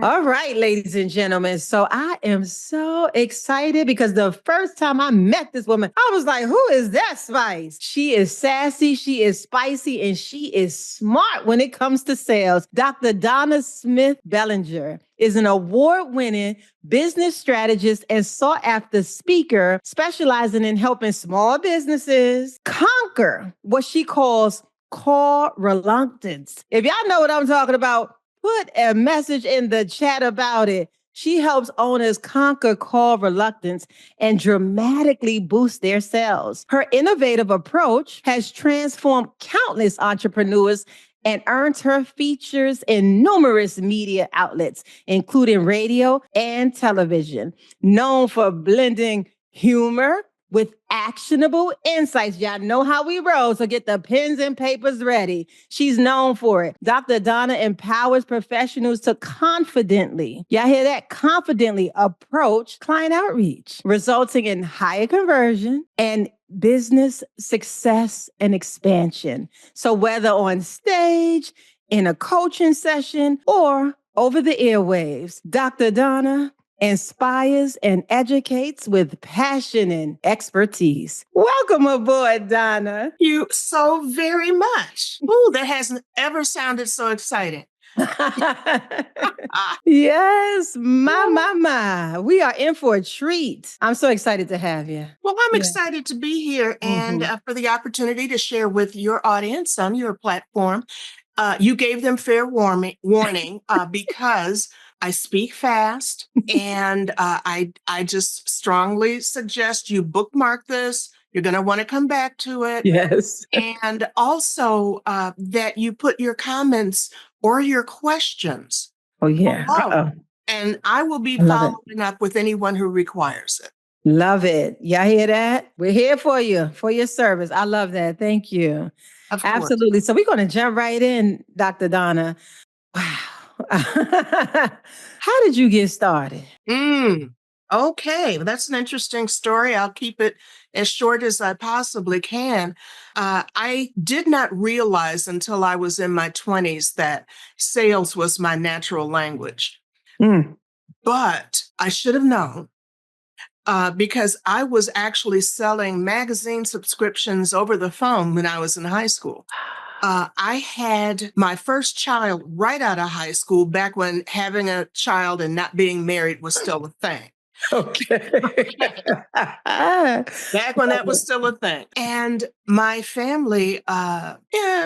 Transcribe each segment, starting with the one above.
All right, ladies and gentlemen. So I am so excited because the first time I met this woman, I was like, who is that Spice? She is sassy, she is spicy, and she is smart when it comes to sales. Dr. Donna Smith Bellinger is an award-winning business strategist and sought-after speaker specializing in helping small businesses conquer what she calls call reluctance. If y'all know what I'm talking about, put a message in the chat about it. She helps owners conquer call reluctance and dramatically boost their sales. Her innovative approach has transformed countless entrepreneurs and earned her features in numerous media outlets, including radio and television. Known for blending humor with actionable insights. Y'all know how we roll, so get the pens and papers ready. She's known for it. Dr. Donna empowers professionals to confidently, y'all hear that? Confidently approach client outreach, resulting in higher conversion and business success and expansion. So whether on stage, in a coaching session, or over the airwaves, Dr. Donna inspires and educates with passion and expertise. Welcome aboard, Donna. Thank you so very much. Ooh, that hasn't ever sounded so exciting. Yes, my. We are in for a treat. I'm so excited to have you. Well, I'm excited to be here and for the opportunity to share with your audience on your platform. You gave them fair warning because I speak fast, and I just strongly suggest you bookmark this. You're going to want to come back to it. Yes. And also that you put your comments or your questions. Oh, yeah. below, and I will be following up with anyone who requires it. Love it. Y'all hear that? We're here for you, for your service. I love that. Thank you. Of course. Absolutely. So we're going to jump right in, Dr. Donna. Wow. How did you get started? Okay, that's an interesting story. I'll keep it as short as I possibly can. I did not realize until I was in my 20s that sales was my natural language. But I should have known because I was actually selling magazine subscriptions over the phone when I was in high school. I had my first child right out of high school, back when having a child and not being married was still a thing. Okay. Back when that was still a thing. And my family,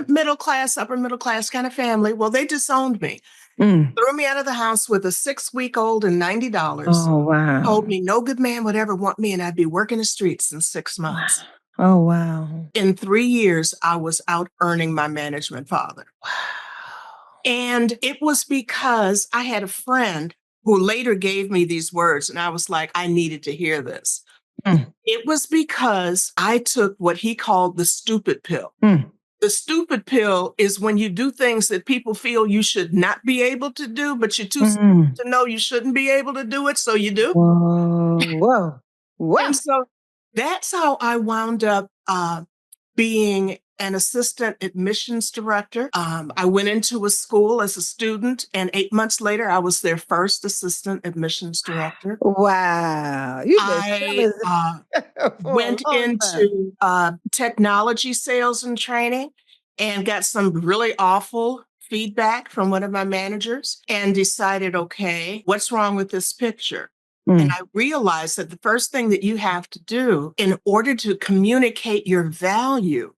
middle class, upper middle class kind of family, well, they disowned me. Threw me out of the house with a 6-week-old and $90. Oh, wow. Told me no good man would ever want me, and I'd be working the streets in 6 months. Oh, wow. In 3 years, I was out earning my management father. Wow. And it was because I had a friend who later gave me these words, and I was like, I needed to hear this. It was because I took what he called the stupid pill. The stupid pill is when you do things that people feel you should not be able to do, but you're too stupid to know you shouldn't be able to do it, so you do. Whoa. And so that's how I wound up being an assistant admissions director. I went into a school as a student, and 8 months later, I was their first assistant admissions director. Wow. I went into technology sales and training and got some really awful feedback from one of my managers and decided, okay, what's wrong with this picture? And I realized that the first thing that you have to do in order to communicate your value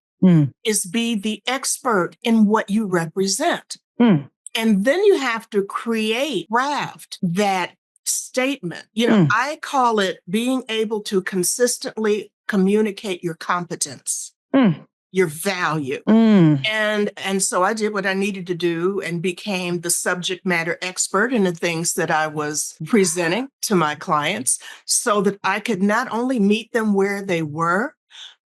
is be the expert in what you represent. And then you have to craft that statement. I call it being able to consistently communicate your competence, your value. And so I did what I needed to do and became the subject matter expert in the things that I was presenting to my clients, so that I could not only meet them where they were,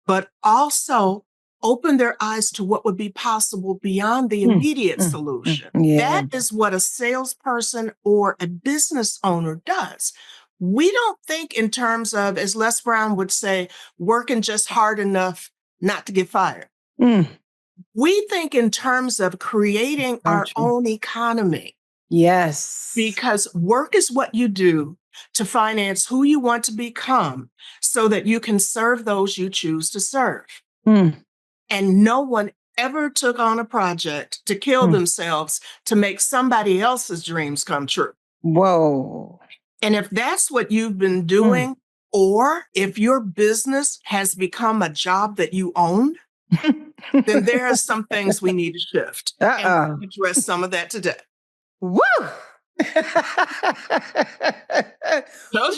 but also open their eyes to what would be possible beyond the immediate solution. That is what a salesperson or a business owner does. We don't think in terms of, as Les Brown would say, working just hard enough not to get fired. We think in terms of creating our own economy. Yes. Because work is what you do to finance who you want to become so that you can serve those you choose to serve. Mm. And no one ever took on a project to kill themselves to make somebody else's dreams come true. Whoa. And if that's what you've been doing, or if your business has become a job that you own, then there are some things we need to shift. And Uh-oh. we'll address some of that today. Woo! Told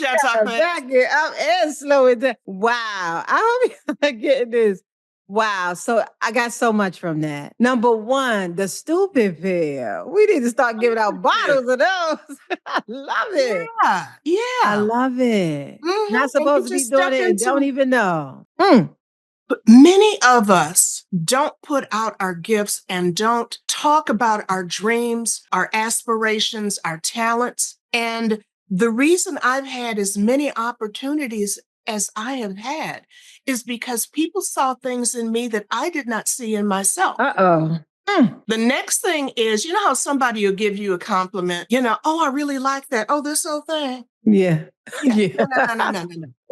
you I talk fast. Back it up and slow it down. Wow. I hope you're getting this. Wow. So I got so much from that. Number one, the stupid pill. We need to start giving out bottles of those. I love it. Yeah, I yeah. love it. Not And you supposed to be just doing step it and don't into. even know. Mm. But many of us don't put out our gifts and don't talk about our dreams, our aspirations, our talents. And the reason I've had as many opportunities as I have had is because people saw things in me that I did not see in myself. Uh-oh. Mm. The next thing is, you know how somebody will give you a compliment, oh, I really like that. Oh, this whole thing. Yeah. Yeah. Yeah. No.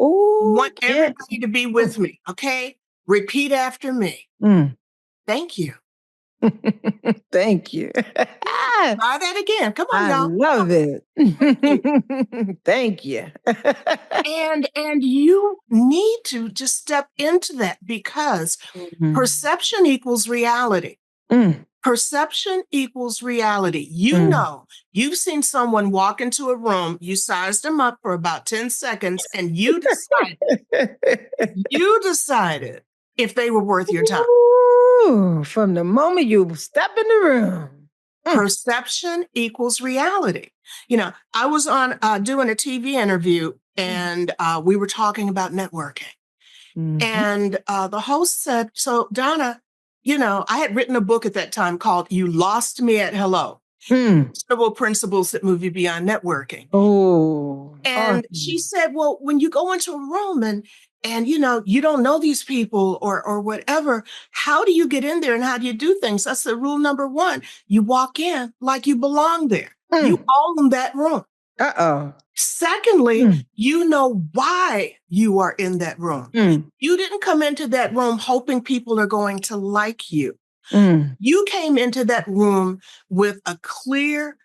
Ooh, Want can't. everybody to be with me. Okay. Repeat after me. Mm. Thank you. Thank you. Try that again. Come on, I y'all. love it. Thank you. Thank you. And you need to just step into that because perception equals reality. Mm. Perception equals reality. You know, you've seen someone walk into a room, you sized them up for about 10 seconds, and you decided if they were worth your time. Ooh, from the moment you step in the room. Perception equals reality. I was on doing a TV interview and we were talking about networking. And the host said, so Donna, I had written a book at that time called You Lost Me at Hello. Several principles that move you beyond networking. Oh. And she said, well, when you go into a room and you don't know these people or whatever, how do you get in there and how do you do things? That's the rule number one. You walk in like you belong there. You own that room. Uh-oh. Secondly, you know why you are in that room. You didn't come into that room hoping people are going to like you. You came into that room with a clear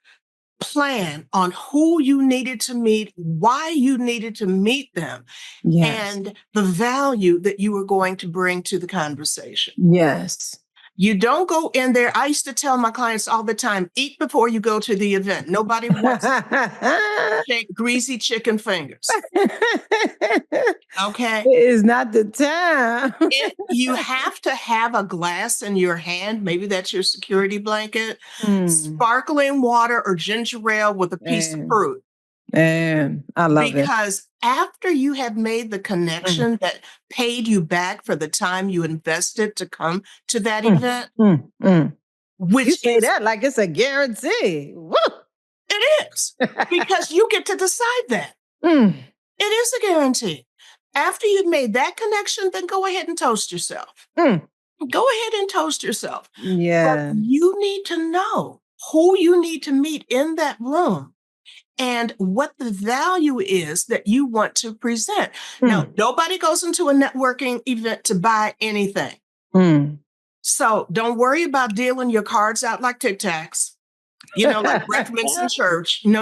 plan on who you needed to meet, why you needed to meet them, and the value that you were going to bring to the conversation. Yes. You don't go in there. I used to tell my clients all the time, eat before you go to the event. Nobody wants to shake greasy chicken fingers. Okay. It is not the time. You have to have a glass in your hand. Maybe that's your security blanket, sparkling water or ginger ale with a piece of fruit. And I love it. Because after you have made the connection that paid you back for the time you invested to come to that event, which you say that like it's a guarantee. Woo! It is, because you get to decide that. It is a guarantee. After you've made that connection, then go ahead and toast yourself. Go ahead and toast yourself. Yeah. But you need to know who you need to meet in that room and what the value is that you want to present. Now, nobody goes into a networking event to buy anything. So don't worry about dealing your cards out like Tic Tacs, like recommends in church. No.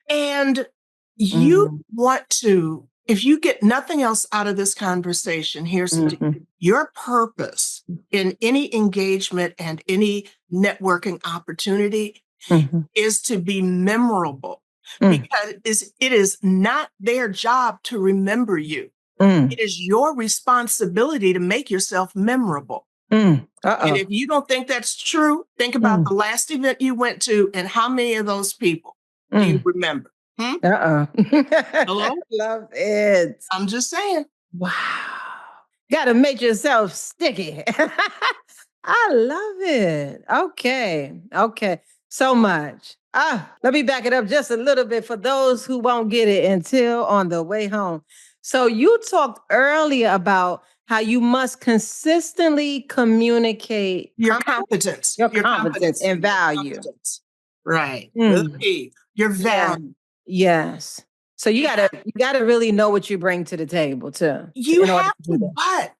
And you want to, if you get nothing else out of this conversation, here's the deal. Your purpose in any engagement and any networking opportunity is to be memorable, because it is not their job to remember you. It is your responsibility to make yourself memorable. And if you don't think that's true, think about the last event you went to and how many of those people do you remember? Hello? Love it. I'm just saying. Wow. Got to make yourself sticky. I love it. Okay. So much. Let me back it up just a little bit for those who won't get it until on the way home. So you talked earlier about how you must consistently communicate your competence, your competence and value. competence. Right. With a P, your value. Yes. So you gotta really know what you bring to the table too. You in order have do to, that.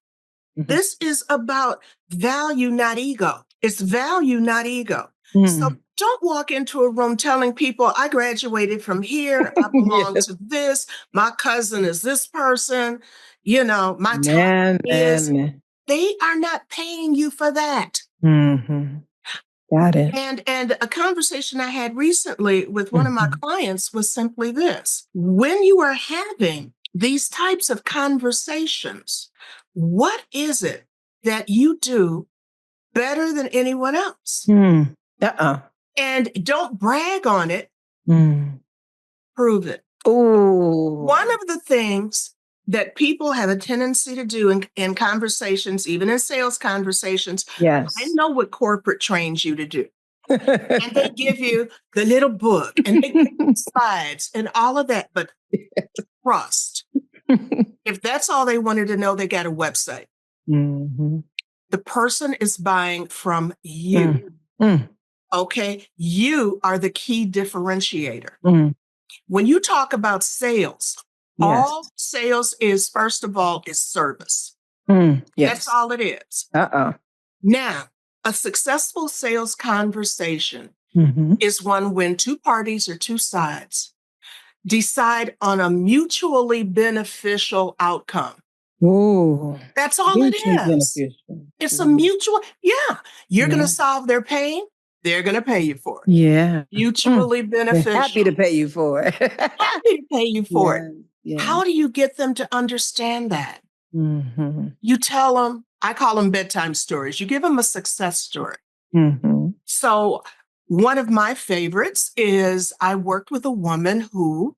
but this is about value, not ego. It's value, not ego. So don't walk into a room telling people, I graduated from here, I belong Yes. to this, my cousin is this person, you know, my time Man, is. man. They are not paying you for that. Got it. And a conversation I had recently with one of my clients was simply this. When you are having these types of conversations, what is it that you do better than anyone else? And don't brag on it, prove it. One of the things that people have a tendency to do in conversations, even in sales conversations, I know what corporate trains you to do. And they give you the little book and they give you slides and all of that, but trust. If that's all they wanted to know, they got a website. The person is buying from you. Okay. You are the key differentiator. When you talk about sales, all sales is, first of all, is service. That's all it is. Now, a successful sales conversation is one when two parties or two sides decide on a mutually beneficial outcome. That's all it is. It's a mutual, you're going to solve their pain. They're going to pay you for it. Mutually beneficial. Happy to pay you for it. Happy to pay you for it. How do you get them to understand that? You tell them, I call them bedtime stories. You give them a success story. So one of my favorites is I worked with a woman who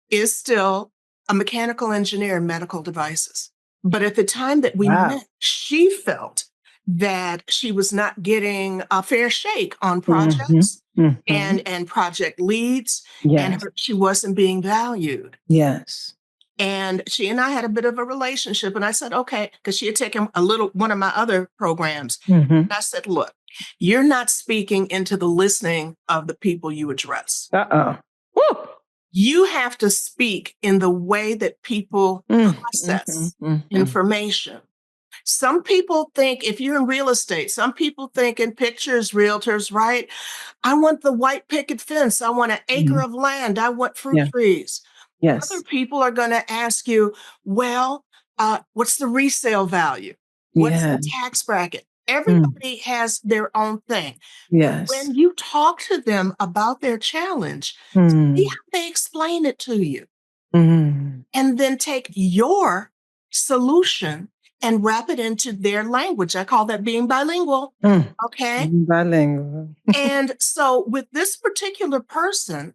is still a mechanical engineer in medical devices. But at the time that we met, she felt that she was not getting a fair shake on projects and project leads, and she wasn't being valued. And she and I had a bit of a relationship. And I said, okay, because she had taken one of my other programs. And I said, look, you're not speaking into the listening of the people you address. You have to speak in the way that people process information. Some people think, if you're in real estate, some people think in pictures, realtors, right? I want the white picket fence. I want an acre of land. I want fruit trees. Other people are going to ask you, well, what's the resale value? What's the tax bracket? Everybody has their own thing. When you talk to them about their challenge, see how they explain it to you. And then take your solution and wrap it into their language. I call that being bilingual. Okay. Bilingual. And so with this particular person,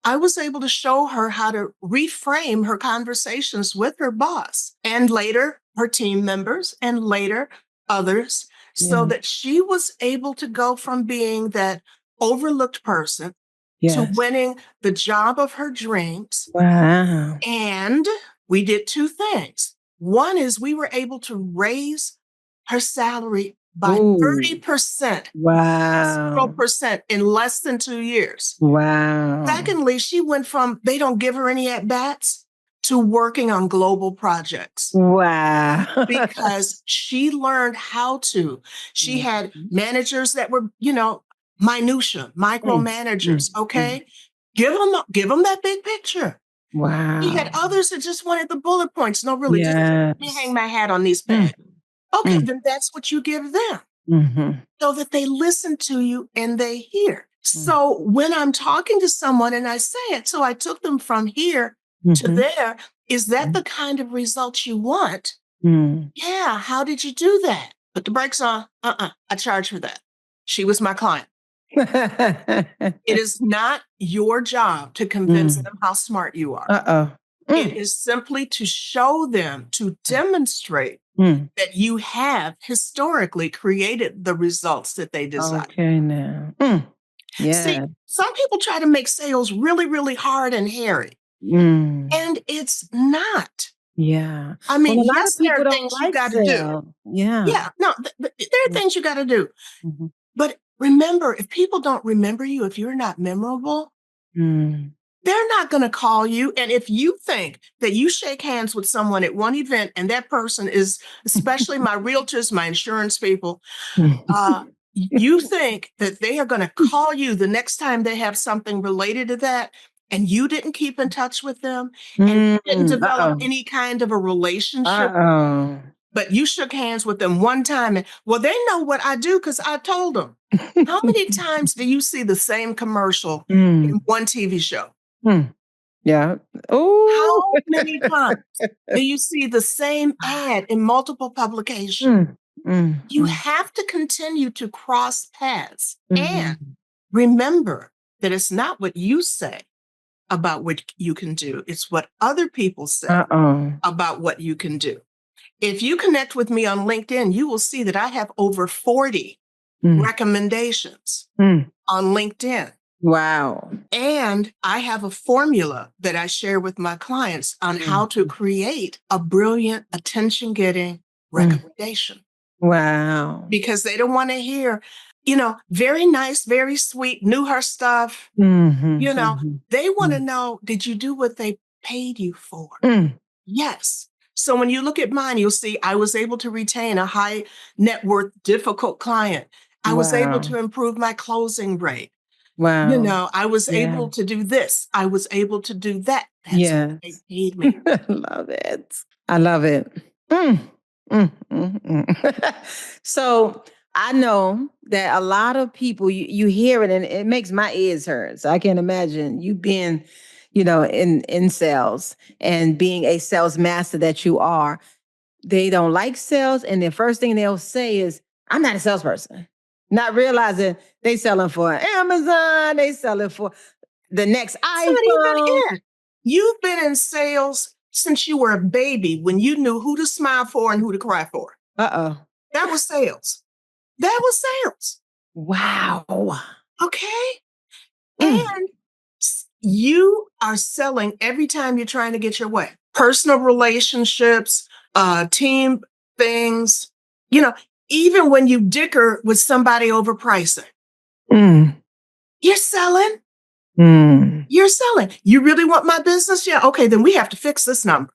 I was able to show her how to reframe her conversations with her boss and later her team members and later others, so that she was able to go from being that overlooked person to winning the job of her dreams. Wow. And we did two things. One is we were able to raise her salary by 30%. Wow. 0% in less than 2 years. Wow. Secondly, she went from they don't give her any at-bats to working on global projects. Wow. Because she learned how to. She had managers that were, minutia, micromanagers. Okay. Give them that big picture. Wow. She had others that just wanted the bullet points. No, really, just let me hang my hat on these pads. Okay, then that's what you give them. So that they listen to you and they hear. So when I'm talking to someone and I say it, so I took them from here to there, is that the kind of results you want? Yeah, how did you do that? Put the brakes on. I charge for that. She was my client. It is not your job to convince them how smart you are. It is simply to show them, to demonstrate that you have historically created the results that they desire. Okay, now. See, some people try to make sales really, really hard and hairy. And it's not. Yeah. I Well, mean, a lot of yes, there people are don't things you like got to do. sales. Yeah. Yeah, no, there are Mm, things you got to do. mhm. But remember, if people don't remember you, if you're not memorable, Mm. they're not going to call you. And if you think that you shake hands with someone at one event and that person is, especially my realtors, my insurance people, uh, you think that they are going to call you the next time they have something related to that, and you didn't keep in touch with them and Mm. didn't develop Uh-oh. any kind of a relationship, Uh-oh. but you shook hands with them one time and, well, they know what I do because I told them. How many times do you see the same commercial Mm. in one TV show? Mm. Yeah. Oh. How many times do you see the same ad in multiple publications? Mm. Mm. You Mm. have to continue to cross paths and Mhm. remember that it's not what you say about what you can do, it's what other people say Uh-oh. about what you can do. If you connect with me on LinkedIn, you will see that I have over 40 Mm. recommendations Mm. on LinkedIn. Wow. And I have a formula that I share with my clients on Mm. how to create a brilliant, attention getting Mm. recommendation Wow. because they don't want to hear, very nice, very sweet, knew her stuff. Mhm. You know, Mhm. they want to Mm. know, did you do what they paid you for? Mm. Yes. So when you look at mine, you'll see I was able to retain a high net worth, difficult client. I was able Wow. to improve my closing rate. Wow. I was Yeah. able to do this. I was able to do that. That's what they Yes. paid me. I love it. I love it. Mm. Mm, mm, mm. So I know that a lot of people you hear it and it makes my ears hurt. So I can imagine you being, in sales and being a sales master that you are. They don't like sales, and the first thing they'll say is, "I'm not a salesperson." Not realizing they selling for Amazon, they selling for the next It's not even iPhone. it. You've been in sales since you were a baby when you knew who to smile for and who to cry for. Uh-oh. That was sales. That was sales. Wow. Okay. Mm. And you are selling every time you're trying to get your way. Personal relationships, team things, you know, even when you dicker with somebody over pricing, Mm. you're selling. Mm. You're selling. You really want my business? Yeah. Okay, then we have to fix this number.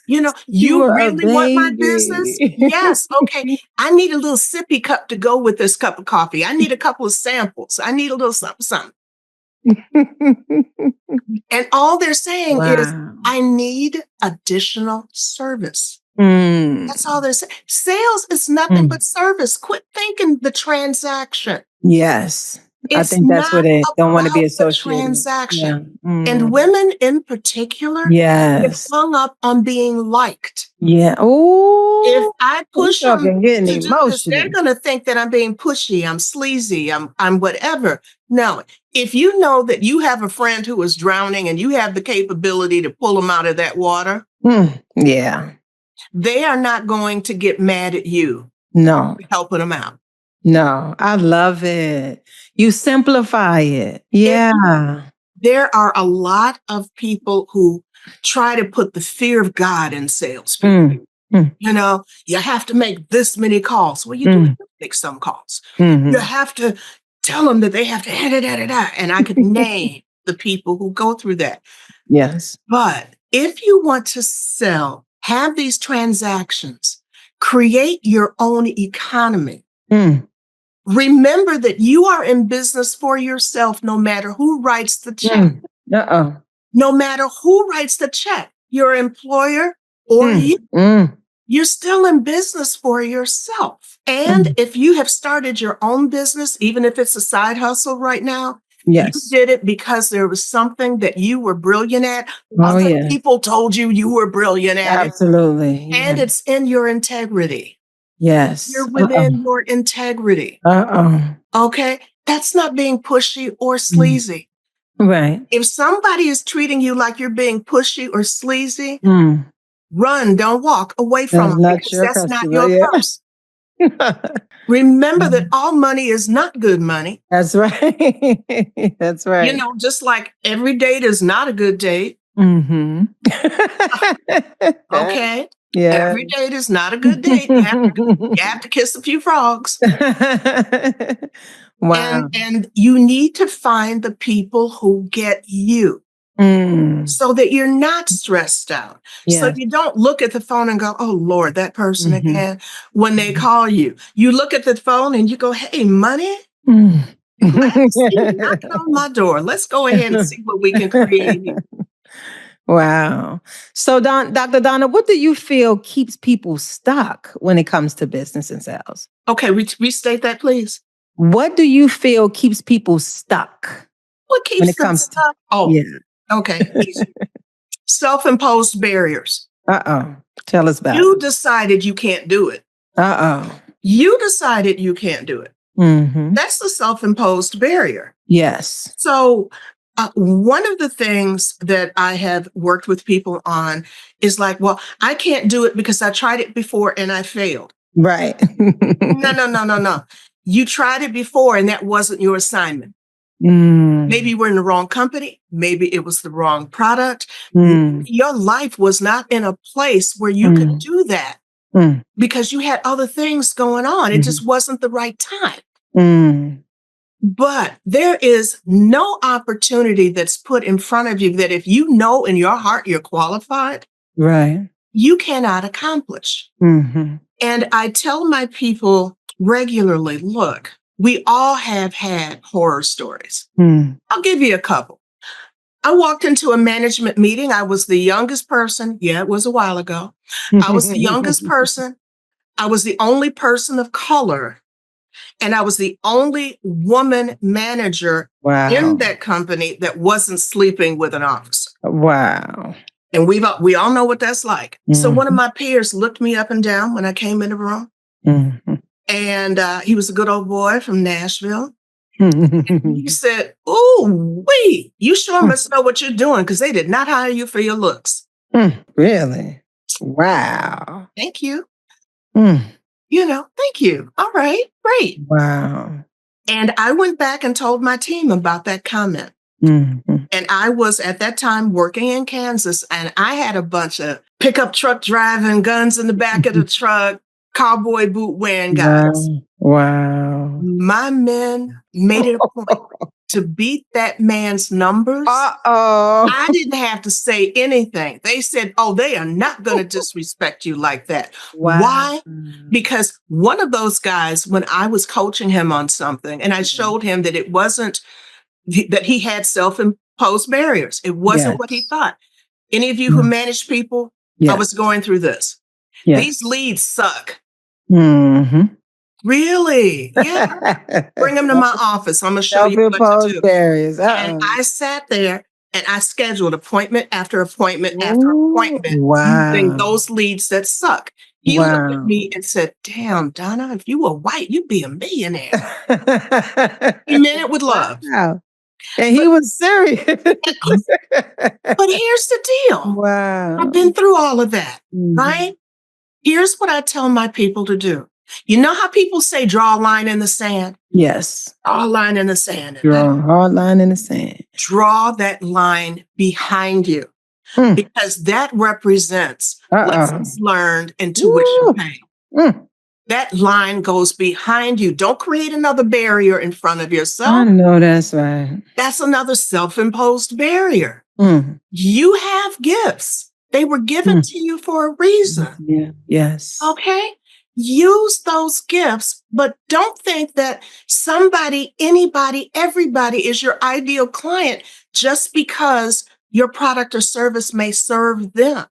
You You were a really want my business? baby. Yes. Okay. I need a little sippy cup to go with this cup of coffee. I need a couple of samples. I need a little something, something. And all they're saying is, Wow. I need additional service. Mm. That's all they're saying. Sales is nothing Mm. but service. Quit thinking the transaction. Yes. I It's think that's where not they don't want to be about the associated. transaction. Yeah. And Mm. women in particular get Yes. hung up on being liked. Yeah. If Oh, I we push them talking getting to do this, they're emotional. going to think that I'm being pushy, I'm sleazy, I'm whatever. No, if you know that you have a friend who is drowning and you have the capability to pull them out of that water, Mm. Yeah. they are not going to get mad at you No. for helping them out. No. I love it. You simplify it. If Yeah. there are a lot of people who try to put the fear of God in salespeople. Mm. Mm. You have to make this many calls. Well, you do Mm. have to make some calls. You Mhm. have to tell them that they have to, da, da, da, da, and I could name the people who go through that. Yes. But if you want to sell, have these transactions, create your own economy. Mm. Remember that you are in business for yourself, no matter who writes the check. Mm. Uh-oh. No matter who writes the check, your employer or Mm. you. Mm. You're still in business for yourself. And Mm. if you have started your own business, even if it's a side hustle right now, you Yes. did it because there was something that you were brilliant at. Oh, Other yes. people told you you were brilliant at it, Absolutely. and Yeah. it's in your integrity. Yes. You're Uh-oh. within your integrity. Uh-oh. Okay. That's not being pushy or Mm. sleazy. Right. If somebody is treating you like you're being pushy or sleazy, Mm. run, don't walk away from That's them not because your that's not customer. your Yeah. person. Remember that Mm. all money is not good money. That's right. That's right. Just like every date is not a good date. Mhm. Okay. Yeah. Every date is not a good date. You have to kiss a few frogs. Wow. And you need to find the people who get you Mm. so that you're not stressed out. So Yes. you don't look at the phone and go, "Oh Lord, that person Mhm. again." When they Mhm. call you, you look at the phone and you go, "Hey, money, Mm. glad to see you knocking on my door. Let's go ahead and see what we can create here." Wow. So, Dr. Donna, what do you feel keeps people stuck when it comes to business and sales? Okay, restate that, please. What do you feel keeps people stuck What when keeps it them comes to stuck? Oh, yeah. okay, easy. Self-imposed barriers. Uh-oh. Tell us about it. You decided you can't do it. Uh-oh. You decided you can't do it. Mhm. That's the self-imposed barrier. Yes. So, one of the things that I have worked with people on is like, well, I can't do it because I tried it before and I failed. Right. No, no, no, no, no. You tried it before and that wasn't your assignment. Maybe Mm. you were in the wrong company. Maybe it was the wrong product. Mm. Your life was not in a place where you could Mm. do that Mm. because you had other things going on. It Mhm. just wasn't the right time. Mm. But there is no opportunity that's put in front of you that if you know in your heart you're qualified, Right. you cannot accomplish. Mhm. And I tell my people regularly, look, we all have had horror stories. Mm. I'll give you a couple. I walked into a management meeting. I was the youngest person. Yeah, it was a while ago. I was the youngest person. I was the only person of color, and I was the only woman manager in Wow. that company that wasn't sleeping with an officer. Wow. And we all know what that's like. So one of Mhm. my peers looked me up and down when I came in the room, Mhm. and he was a good old boy from Nashville. He said, "Ooh, wait, you sure must know what you're doing because they did not hire you for your looks." Really? Wow. Thank you. Mm. Thank you. All right, great. Wow. And I went back and told my team about that comment. Mhm. And I was at that time working in Kansas, and I had a bunch of pickup truck driving, guns in the back of the truck, cowboy boot wearing guys. Wow. Wow. My men made it a point to beat that man's numbers. Uh-oh. I didn't have to say anything. They said, "Oh, they are not going to disrespect you like that." Wow. Why? Because one of those guys, when I was coaching him on something and I Mhm. showed him that it wasn't that he had self-imposed barriers. It wasn't what he Yes. thought. Any of you who Mm. manage people, I was Yes. going through this. These Yes. leads suck. Mhm. Really? Yeah. Bring them to my office. I'm going to show you what to Self-imposed do. barriers. And Uh-uh. I sat there and I scheduled appointment after appointment after Ooh, appointment using wow. those leads that suck. He looked at Wow. me and said, "Damn, Donna, if you were white, you'd be a millionaire." He meant it with love. Wow. And he But, was serious. but here's the deal. I've Wow. been through all of that, Mhm. right? Here's what I tell my people to do. You know how people say draw a line in the sand? Yes. Draw a line in the sand. Draw a hard line in the sand. Draw that line behind you Mm. because that represents Uh-oh. lessons learned and tuition Woo. paid. Mm. That line goes behind you. Don't create another barrier in front of I yourself. know that's right. That's another self imposed barrier. Mm. You have gifts, they were given Mm. to you for a reason. Yeah. Yes. Okay? Use those gifts, but don't think that somebody, anybody, everybody is your ideal client just because your product or service may serve them.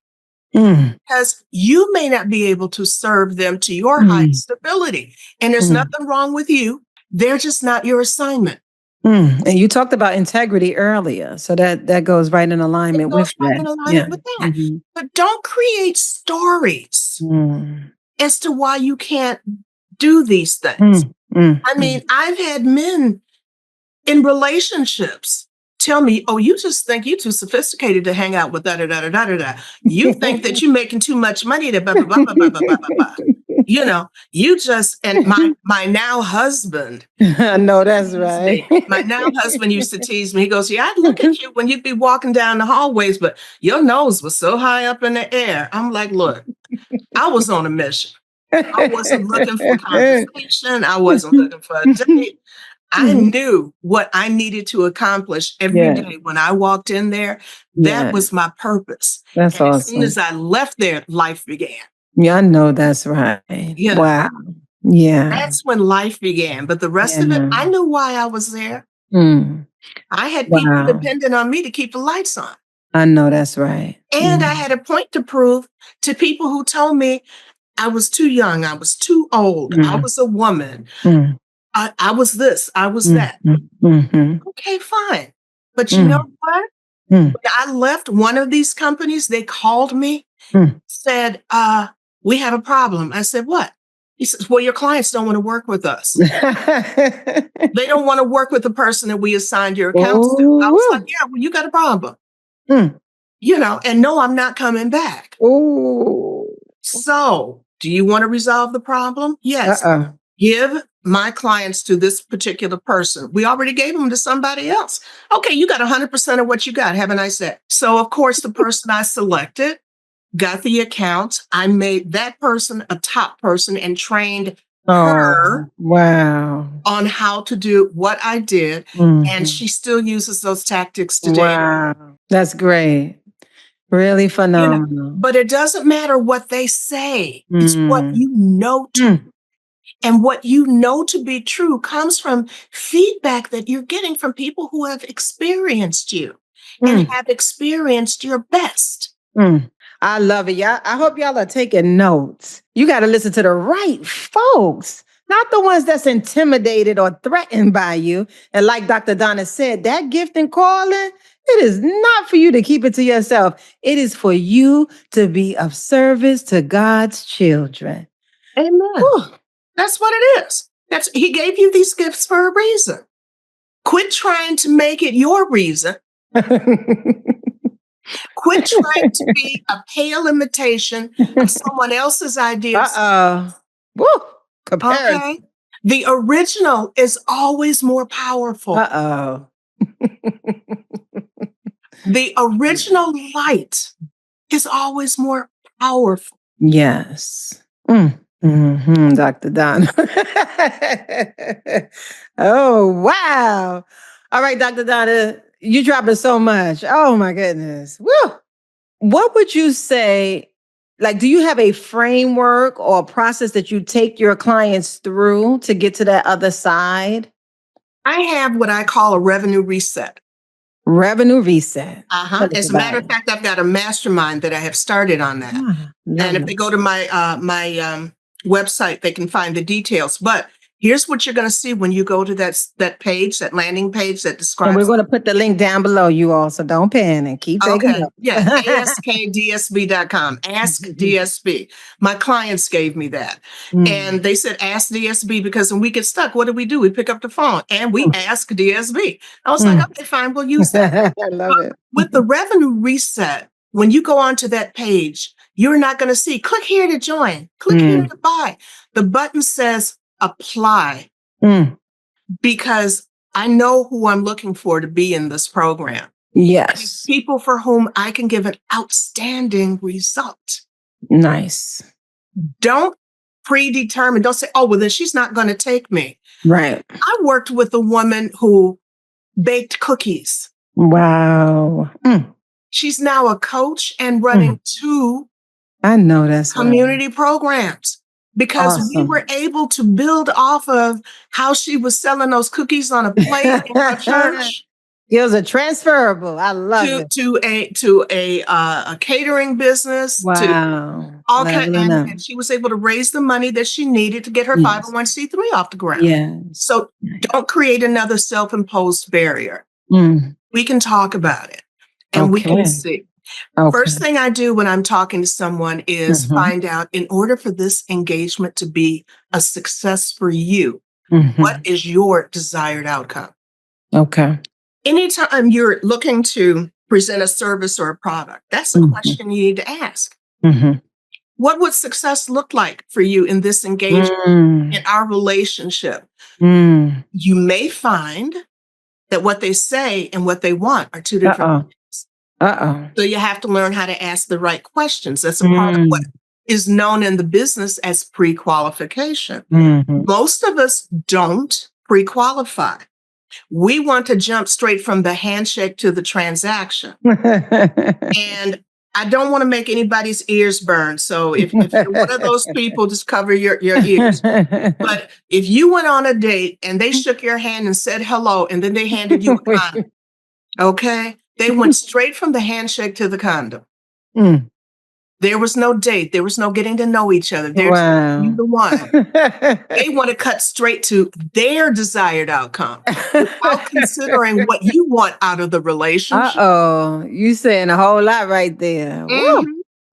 Mm. Because you may not be able to serve them to your Mm. highest ability. And there's Mm. nothing wrong with you. They're just not your assignment. Mm. And you talked about integrity earlier, so that goes right in It alignment goes with right that. in Yeah. alignment with that. Mhm. But don't create stories Mm. as to why you can't do these things. Mm. Mm. I Mm. mean, I've had men in relationships tell me, "Oh, you just think you're too sophisticated to hang out with da da da da da da da. You think that you're making too much money to blah blah blah blah blah blah blah blah." you just, and my now husband, I know that's tease right. me. My now husband used to tease me. He goes, yeah, I'd look at you when you'd be walking down the hallways, but your nose was so high up in the air. I'm like, look, I was on a mission. I wasn't looking for conversation. I wasn't looking for a date. I knew what I needed to accomplish every Yeah. day when I walked in there. That Yeah. was my purpose. That's And as soon awesome. as I left there, life began. Yeah, I know that's right. You know, Wow. Yeah. that's when life began. But the rest of it, Yeah. I knew why I was there. Mm. I had people Wow. dependent on me to keep the lights on. I know that's right. And I had a point to prove to people who told me I was too young, I was too old, I Mm. was a woman, Mm. I was this, I was Mm. that. Mm. Okay, fine. But you know Mm. what? Mm. When I left one of these companies, they called me, Mm. said, we have a problem. I said, what? He says, well, your clients don't want to work with us. They don't want to work with the person that we assigned your accounts to. I was like, Oh. yeah, well, you got a problem. Mm. And no, I'm not coming back. Oh. So, do you want to resolve the problem? Yes. Uh-uh. Give my clients to this particular person. We already gave them to somebody else. Okay, you got 100% of what you got. Have a nice day. So, of course, the person I selected got the account. I made that person a top person and trained her Oh, wow. on how to do what I did. And she still uses those tactics today. Wow. That's great. Really You know, phenomenal. but it doesn't matter what they say. It's what Mm. you know to. Mm. And what you know to be true comes from feedback that you're getting from people who have experienced you and Mm. have experienced your best. Mm. I love it. Y'all. I hope y'all are taking notes. You got to listen to the right folks, not the ones that's intimidated or threatened by you. And like Dr. Donna said, that gift and calling, it is not for you to keep it to yourself. It is for you to be of service to God's children. Amen. Whew. That's what it is. He gave you these gifts for a reason. Quit trying to make it your reason. Quit trying to be a pale imitation of someone else's ideas. Uh-oh. Woo. Comparison. Okay. The original is always more powerful. Uh-oh. The original light is always more powerful. Yes. Dr. Donna. Oh, wow. All right, Dr. Donna, you dropping so much. Oh, my goodness. Woo. What would you say? Like, do you have a framework or a process that you take your clients through to get to that other side? I have what I call a revenue reset. Revenue reset. Tell us As a about matter of it. fact, I've got a mastermind that I have started on that. And if Love they it. go to my website, they can find the details. But here's what you're going to see when you go to that page, that landing page that And we're describes. going to put the link down below, you all, so don't panic. Keep taking Okay, notes. yeah, askdsb.com. Ask DSB. My clients gave me that. And they said, ask DSB, because when we get stuck, what do? We pick up the phone and we ask DSB. I was like, okay, fine, we'll use that. I love it. With the revenue reset, when you go onto that page, you're not going to see, click here to join, click here to buy. The button says apply, because I know who I'm looking for to be in this program. Yes. People for whom I can give an outstanding result. Nice. Don't predetermine, don't say, oh, well, then she's not going to take me. Right. I worked with a woman who baked cookies. Wow. She's now a coach and running 2 I know that's community programs, because we awesome. were able to build off of how she was selling those cookies on a plate in her church. It was a transferable. I love it. To a catering business. Wow. To all Leveling up. and she was able to raise the money that she needed to get her Yes. 501c3 off the ground. Yes. So don't create another self-imposed barrier. We can talk about it and we can see. First thing I do when I'm talking to someone is find out, in order for this engagement to be a success for you, what is your desired outcome? Okay. Anytime you're looking to present a service or a product, that's a question you need to ask. what would success look like for you in this engagement, in our relationship? You may find that what they say and what they want are two different things. So you have to learn how to ask the right questions. That's a part of what is known in the business as pre-qualification. Most of us don't pre-qualify. We want to jump straight from the handshake to the transaction. And I don't want to make anybody's ears burn. So if you're one of those people, just cover your ears. But if you went on a date and they shook your hand and said hello, and then they handed you a condom, okay? They went straight from the handshake to the condom. There was no date. There was no getting to know each other. There's the one. They want to cut straight to their desired outcome without considering what you want out of the relationship. You saying a whole lot right there.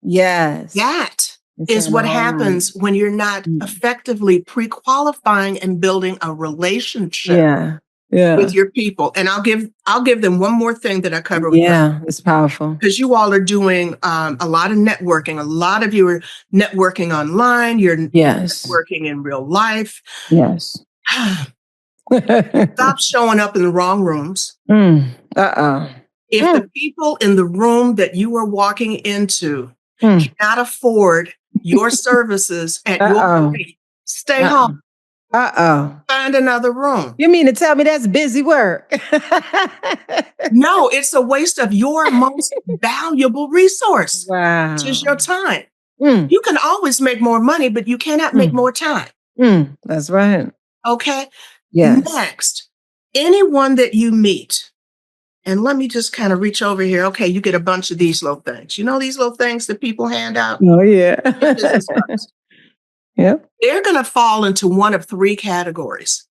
Yes. That is what happens when you're not effectively pre-qualifying and building a relationship with your people. And I'll give them one more thing that I cover with them. It's powerful. Because you all are doing a lot of networking. A lot of you are networking online. You're networking in real life. Yes. Stop showing up in the wrong rooms. If the people in the room that you are walking into cannot afford your services at your rate, stay home. Find another room. You mean to tell me that's busy work? No, it's a waste of your most valuable resource, which is your time. You can always make more money, but you cannot make more time. That's right. Okay? Yes. Next, anyone that you meet, and let me just kind of reach over here. Okay, you get a bunch of these little things. You know these little things that people hand out? Oh, yeah. Yep. They're going to fall into one of three categories.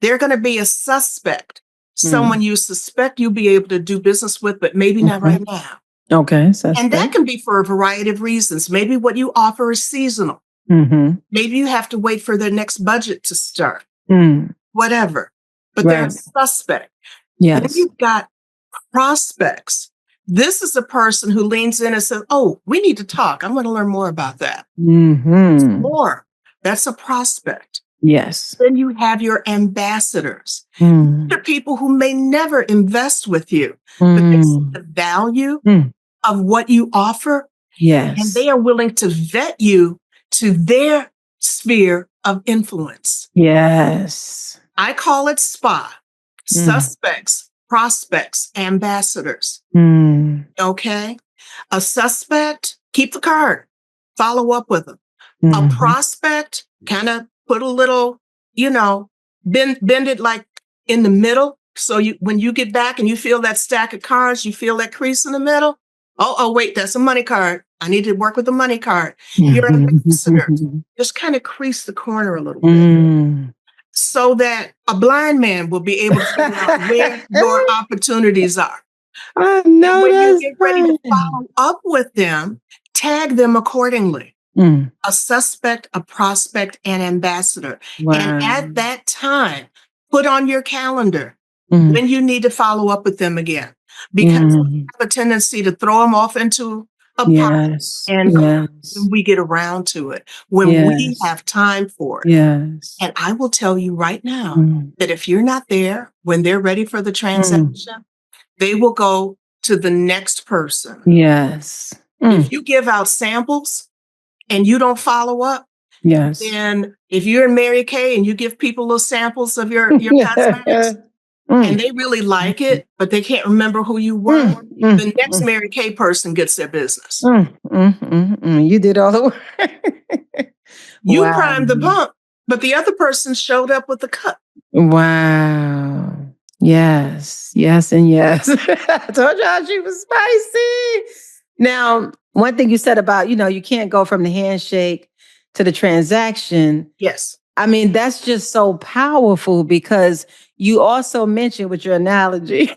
They're going to be a suspect, someone you suspect you'll be able to do business with, but maybe not right now. Okay. And that can be for a variety of reasons. Maybe what you offer is seasonal. Maybe you have to wait for their next budget to start. Whatever. But they're a suspect. Yes. Then you've got prospects. This is a person who leans in and says, oh, we need to talk. I want to learn more about that. More. That's a prospect. Yes. Then you have your ambassadors. They're people who may never invest with you, but they see the value of what you offer. Yes. And they are willing to vet you to their sphere of influence. Yes. I call it SPA. Suspects, prospects, ambassadors. Okay? A suspect, keep the card. Follow up with them. A prospect, kind of put a little, bend it like in the middle. So when you get back and you feel that stack of cards, you feel that crease in the middle. Oh, wait, that's a money card. I need to work with the money card. Your ambassador, just kind of crease the corner a little bit. So that a blind man will be able to figure out where your opportunities are. I know. And when you get ready to follow up with them, tag them accordingly. A suspect, a prospect, an ambassador. And at that time, put on your calendar when you need to follow up with them again. Because we have a tendency to throw them off into a pot and when we get around to it, when we have time for it. Yes. And I will tell you right now that if you're not there when they're ready for the transaction, they will go to the next person. Yes. If you give out samples and you don't follow up, then if you're in Mary Kay and you give people little samples of your cosmetics and they really like it, but they can't remember who you were, the next Mary Kay person gets their business. You did all the work. You primed the pump, but the other person showed up with the cup. Wow. Yes. Yes. And yes. I told y'all she was spicy. Now, one thing you said about, you can't go from the handshake to the transaction. Yes. I mean, that's just so powerful because you also mentioned with your analogy,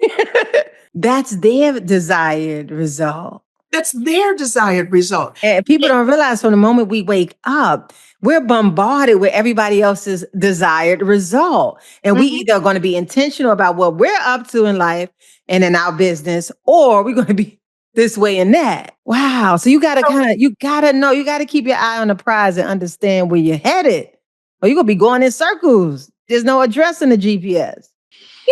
that's their desired result. That's their desired result. And people don't realize from the moment we wake up, we're bombarded with everybody else's desired result. And we either are going to be intentional about what we're up to in life and in our business, or we're going to be this way and that. Wow. So you gotta So you gotta know, you gotta keep your eye on the prize and understand where you're headed. Or you're gonna be going in circles. There's no address in the GPS.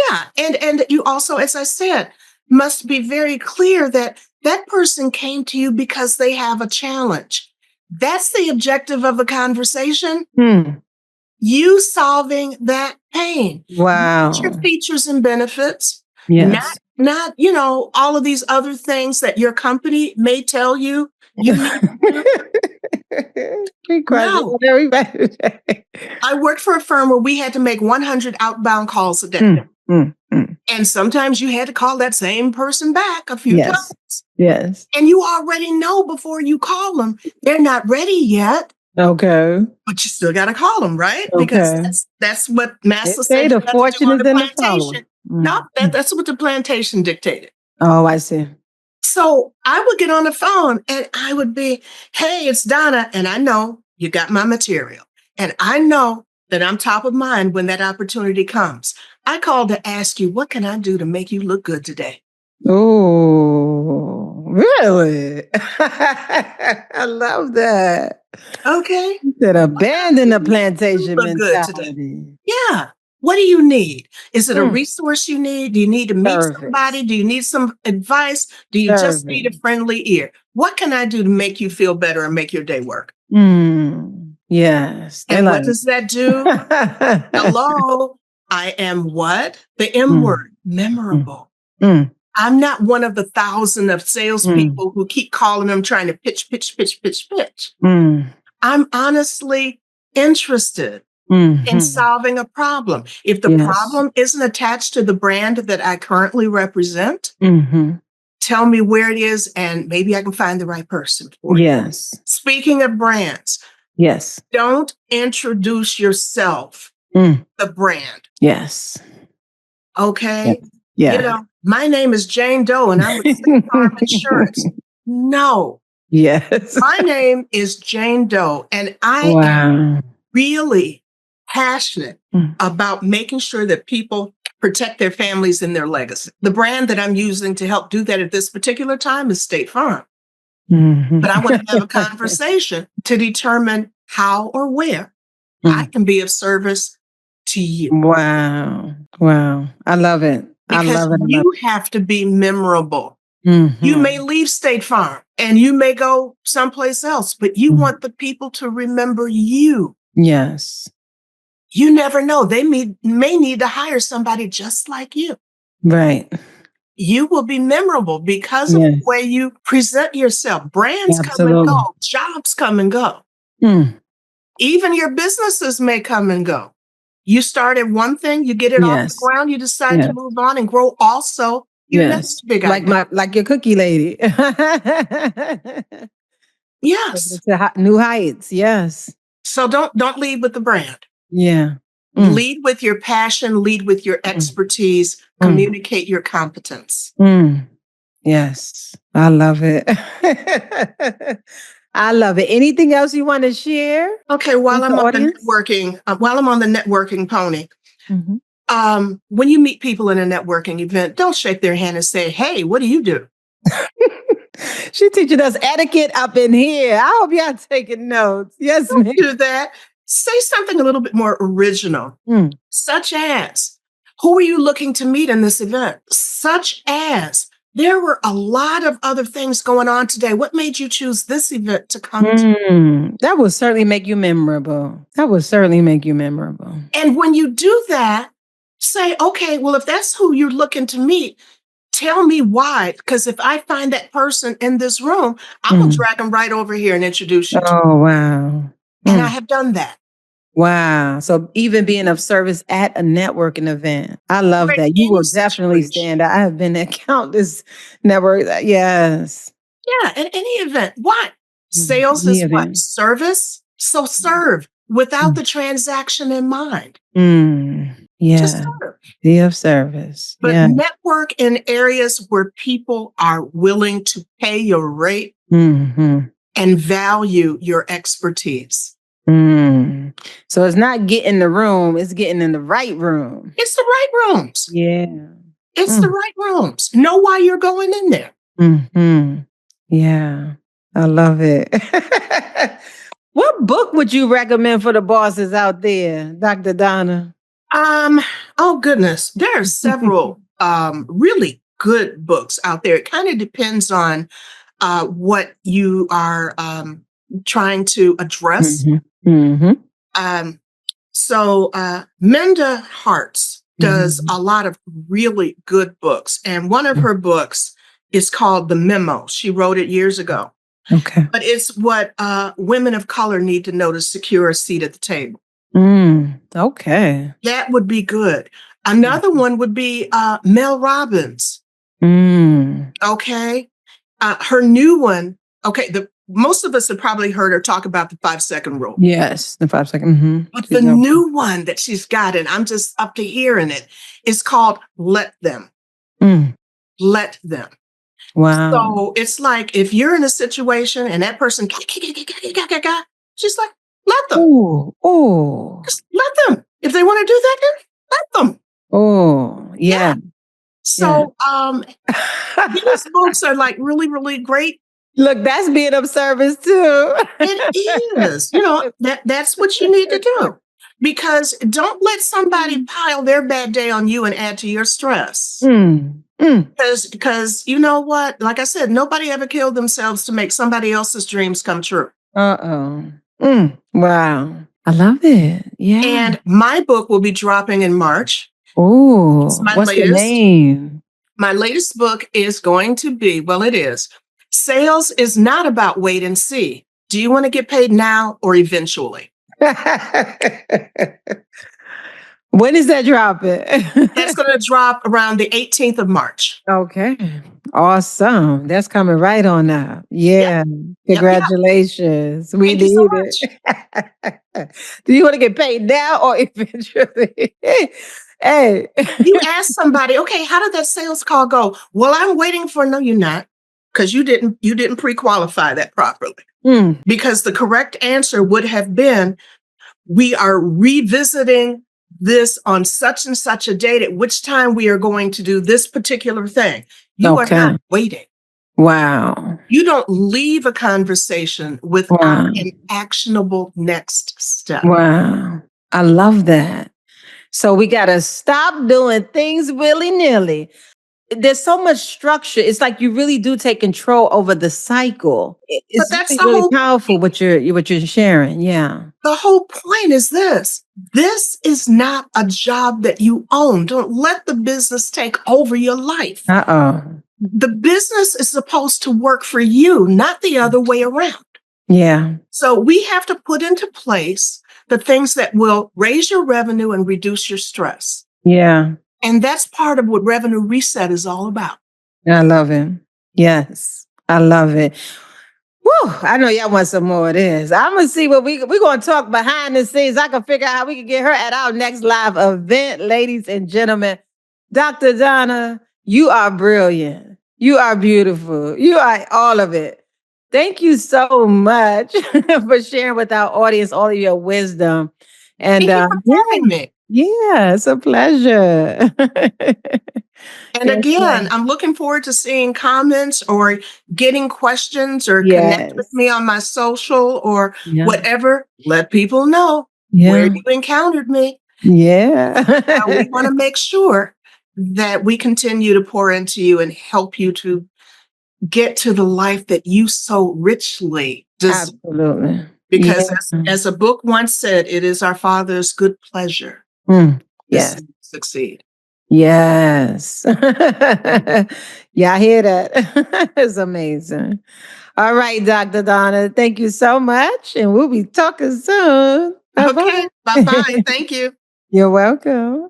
yeah, and you also, as I said, must be very clear that that person came to you because they have a challenge. That's the objective of a conversation. Hmm. You solving that pain. Not your Wow. features and benefits, Yes. not all of these other things that your company may tell you you need to do. She crushes No. on everybody. I worked for a firm where we had to make 100 outbound calls a day. Mm, mm, mm. And sometimes you had to call that same person back a few Yes. times. Yes. And you already know before you call them, they're not ready yet, Okay. but you still got to call them, right? Because Okay. that's what They Master say said you the got to do fortune on is the in the follower. plantation. No, that's what the plantation dictated. Oh, I see. So I would get on the phone and I would be, hey, it's Donna. And I know you got my material. And I know that I'm top of mind when that opportunity comes. I called to ask you, what can I do to make you look good today? Oh, really? I love that. Okay. You said abandon the plantation Look good today. mentality. Yeah. What do you need? Is it a Mm. resource you need? Do you need to meet Service. somebody? Do you need some advice? Do you just need a Service. friendly ear? What can I do to make you feel better and make your day work? Mm. Yes. They And what like does that do? Hello, I am what? The M Mm, word, mm, memorable. mm, I'm not one of the thousand of mm, salespeople who keep calling them trying to pitch, pitch, pitch, pitch, pitch. mm, I'm honestly interested in mhm. solving a problem. If the Yes. problem isn't attached to the brand that I currently represent, Mhm. tell me where it is and maybe I can find the right person for you. Yes. Speaking of brands, Yes. don't introduce yourself, Mm. the brand. Yes. Yes. Okay. Yeah. My name is Jane Doe and I'm with State Farm Insurance. No, Yes. my name is Jane Doe and I am Wow. really passionate Mm. about making sure that people protect their families and their legacy. The brand that I'm using to help do that at this particular time is State Farm. Mhm. But I want to have a conversation to determine how or where I Mm. can be of service to you. Wow. Wow. I love it. I Because love it. I love you have to be memorable. it. You may Mhm. leave State Farm and you may go someplace else, but you Mm. want the people to remember you. Yes. You never know. They may need to hire somebody just like you. Right. You will be memorable because of the Yes. way you present yourself. Brands come and Absolutely. go, jobs come and go. Mm. Even your businesses may come and go. You started one thing, you get it off the Yes. ground, you decide to Yes. move on and grow also your Yes. next big Like idea. like your cookie lady. Taking Yes. it to new heights. Yes. So don't lead with the brand. Yeah. Mm. Lead with your passion, lead with your Mm. expertise, Mm. communicate your competence. Mm. Yes. I love it. I love it. Anything else you want to share Okay, with the audience? while I'm on the networking pony, Mhm. when you meet people in a networking event, don't shake their hand and say, "Hey, what do you do?" She teaching us etiquette up in here. I hope y'all taking notes. Yes, Don't ma'am. do that. Say something a little bit more original, Mm. such as, "Who are you looking to meet in this event?" Such as, "There were a lot of other things going on today. What made you choose this event to come to?" Mm. That will certainly make you memorable. That will certainly make you memorable. And when you do that, say, "Okay, well, if that's who you're looking to meet, tell me why. Because if I find that person in this room, I'm going to Mm. drag them right over here and introduce you to." Oh, wow. And I Mm. have done that. Wow. So even being of service at a networking event, I love For that. You any will definitely situation. stand out. I have been at countless network. Yes. Yeah, at any event. Why? Mm. Sales Any is what? event. Service. So serve without Mm. the transaction in mind. Mm. Just Yeah. serve. Be of service. But Yeah. network in areas where people are willing to pay your rate Hmm. and value your expertise. Mm. So it's not getting the room, it's getting in the right room. It's the right rooms. Yeah. It's the Mm. right rooms. Know why you're going in there. Hmm. Yeah, I love it. What book would you recommend for the bosses out there, Dr. Donna? Um, oh goodness, there are several really good books out there. It kind of depends on what you are trying to address. Hmm. Hmm. Um, Minda Harts does Hmm. a lot of really good books, and one of her books is called The Memo. She wrote it years ago, Okay. but it's what women of color need to know to secure a seat at the table. Okay. That would be good. Another one would be Mel Robbins. Mm. Okay, her new one. Okay, the most of us have probably heard her talk about the 5 second rule. Yes, the 5 second. But She's the no. new one that she's got, and I'm just up to hearing it, is called Let Them. Mm. Let Them. Wow. So it's like if you're in a situation and that person, she's like, let them. Oh, oh, Just let them. If they want to do that, then let them. oh, Yeah. yeah, yeah. So these books are like really, really great. Look, that's being of service too. It is. That's what you need to do. Because don't let somebody pile their bad day on you and add to your stress. Mm, mm. Because you know what? Like I said, nobody ever killed themselves to make somebody else's dreams come true. Uh-oh. Wow. I love it. Yeah. And my book will be dropping in March. It's Oh, my what's the latest. name? My latest book is going to be, well, it is. Sales is not about wait and see. Do you want to get paid now or eventually? When is that dropping? That's going to drop around the 18th of March. Okay. Awesome. That's coming right on now. Yep, Yeah. yep, yep. Congratulations. We Thank you so need much. it. Do you want to get paid now or eventually? Hey. You ask somebody, okay, how did that sales call go? Well, I'm waiting for, no, you're not, because you didn't pre-qualify that properly. Mm. Because the correct answer would have been, we are revisiting this on such and such a date, at which time we are going to do this particular thing. You are not Okay. waiting. Wow. You don't leave a conversation without Wow. an actionable next step. Wow. I love that. So we got to stop doing things willy-nilly. There's so much structure. It's like you really do take control over the cycle. But It's that's really, the really whole powerful what you're sharing. Yeah. the whole point is this. This is not a job that you own. Don't let the business take over your life. Uh-oh. The business is supposed to work for you, not the other way around. Yeah. So we have to put into place the things that will raise your revenue and reduce your stress. Yeah. And that's part of what Revenue Reset is all about. I love it. Yes. I love it. Woo, I know y'all want some more of this. I'm gonna see what we're gonna talk behind the scenes. I can figure out how we can get her at our next live event, ladies and gentlemen. Dr. Donna, you are brilliant. You are beautiful. You are all of it. Thank you so much for sharing with our audience all of your wisdom. And Thank you for yeah, having me. yeah, it's a pleasure. And Yes, again, ma'am. I'm looking forward to seeing comments or getting questions or connect with Yes. me on my social or Yeah. whatever. Let people know where Yeah. you encountered me. We want Yeah. to make sure that we continue to pour into you and help you to get to the life that you so richly deserve. Absolutely. Yeah. Because as a book once said, it is our Father's good pleasure Mm. to Yes. see you succeed. Yes. Yeah, I hear that. It's amazing. All right, Dr. Donna, thank you so much. And we'll be talking soon. Bye Okay, bye. bye-bye. Thank you. You're welcome.